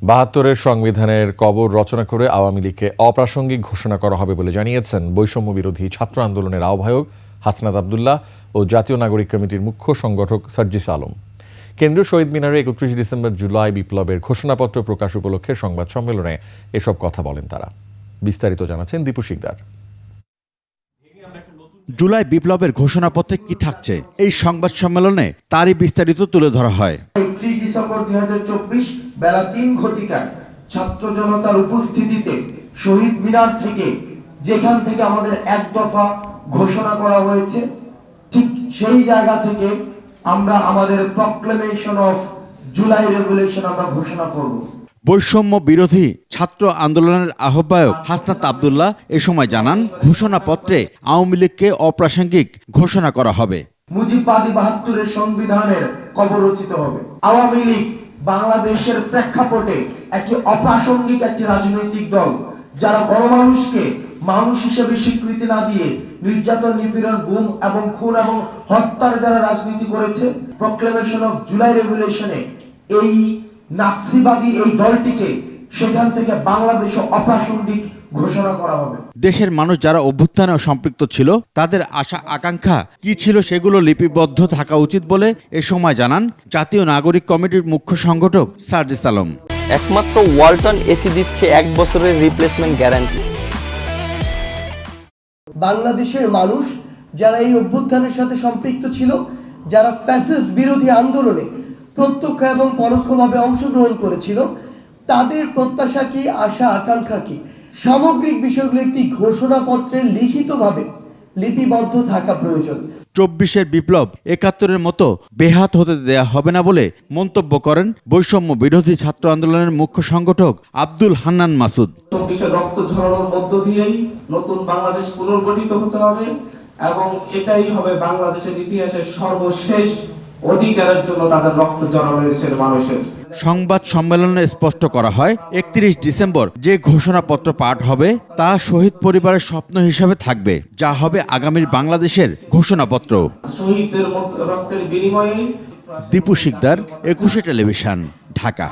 ৭২-এর সংবিধানের কবর রচনা করে আওয়ামী লীগকে অপ্রাসঙ্গিক ঘোষণা করা হবে বলে জানিয়েছেন বৈষম্য বিরোধী ছাত্র আন্দোলনের আহ্বায়ক হাসনাত আব্দুল্লাহ ও জাতীয় নাগরিক কমিটির মুখ্য সংগঠক সার্জিস আলম। কেন্দ্রীয় শহীদ মিনারে ৩১ ডিসেম্বর জুলাই বিপ্লবের ঘোষণাপত্র প্রকাশ উপলক্ষে সংবাদ সম্মেলনে এসব কথা বলেন তারা। বিস্তারিত জানাচ্ছেন দীপু শিকদার। জুলাই বিপ্লবের ঘোষণাপত্রে কি থাকছে এই সংবাদ সম্মেলনে তারই বিস্তারিত তুলে ধরা হয়। ৩১ ডিসেম্বর ২০২৪ বেলা ৩ ঘটিকায় ছাত্র জনতার উপস্থিতিতে শহীদ মিনার থেকে যেখান থেকে আমাদের এক দফা ঘোষণা করা হয়েছে, ঠিক সেই জায়গা থেকে আমরা আমাদের প্রক্লেমেশন অফ জুলাই রেভলিউশন আমরা ঘোষণা করব। বৈষম্য বিরোধী ছাত্র আন্দোলনের আহ্বায়ক হাসনাত আব্দুল্লাহ এ সময় জানান, ঘোষণাপত্রে আওয়ামী লীগকে অপ্রাসঙ্গিক ঘোষণা করা হবে। মুজিববাদী ৭২-এর সংবিধানের কবর রচিত হবে। আওয়ামী লীগ বাংলাদেশের প্রেক্ষাপটে একটি অপ্রাসঙ্গিক একটি রাজনৈতিক দল, যারা গণমানুষকে মানুষ হিসেবে স্বীকৃতি না দিয়ে নির্যাতন, নিপীড়ন, গুম এবং খুন এবং হত্যার যারা রাজনীতি করেছে, প্রক্লেমেশন অফ জুলাই রেভলিউশনে এই নাৎসিবাদী এই দলটিকে সেখান থেকে বাংলাদেশে অপ্রাসঙ্গিক ঘোষণা করা হবে। দেশের মানুষ যারা অভ্যুত্থানে সম্পৃক্ত ছিল তাদের আশা আকাঙ্ক্ষা কি ছিল সেগুলো লিপিবদ্ধ থাকা উচিত বলে এ সময় জানান জাতীয় নাগরিক কমিটির মুখ্য সংগঠক সার্জিস আলম। একমাত্র ওয়ালটন এসি দিচ্ছে ১ বছরের রিপ্লেসমেন্ট গ্যারান্টি। বাংলাদেশের মানুষ যারা এই অভ্যুত্থানের সাথে সম্পৃক্ত ছিল, যারা ফ্যাসিস্ট বিরোধী আন্দোলনে প্রত্যক্ষ এবং পরোক্ষভাবে অংশগ্রহণ করেছিল, তাদের প্রত্যাশা কি, আশা আকাঙ্ক্ষা কি, সামগ্রিক বিষয়গুলো একটি ঘোষণাপত্রে লিখিতভাবে লিপিবদ্ধ থাকা প্রয়োজন। ২৪-এর বিপ্লব ৭১-এর মতো বেহাত হতে দেয়া হবে না বলে মন্তব্য করেন বৈষম্য বিরোধী ছাত্র আন্দোলনের মুখ্য সংগঠক আব্দুল হান্নান মাসুদ। ২৪-এর রক্ত ঝরানোর মধ্য দিয়েই নতুন বাংলাদেশ পুনর্গঠিত হতে হবে এবং এটাই হবে বাংলাদেশের ইতিহাসের সর্বশেষ অধিকারের জন্য তাদের রক্ত ঝরানো দেশের মানুষের। সংবাদ সম্মেলনে স্পষ্ট করা হয়, ৩১ ডিসেম্বর যে ঘোষণাপত্র পাঠ হবে তা শহীদ পরিবারের স্বপ্ন হিসেবে থাকবে, যা হবে আগামীর বাংলাদেশের ঘোষণাপত্র। শহীদদের রক্তের বিনিময়ে। দীপু শিকদার, ২১ টেলিভিশন, ঢাকা।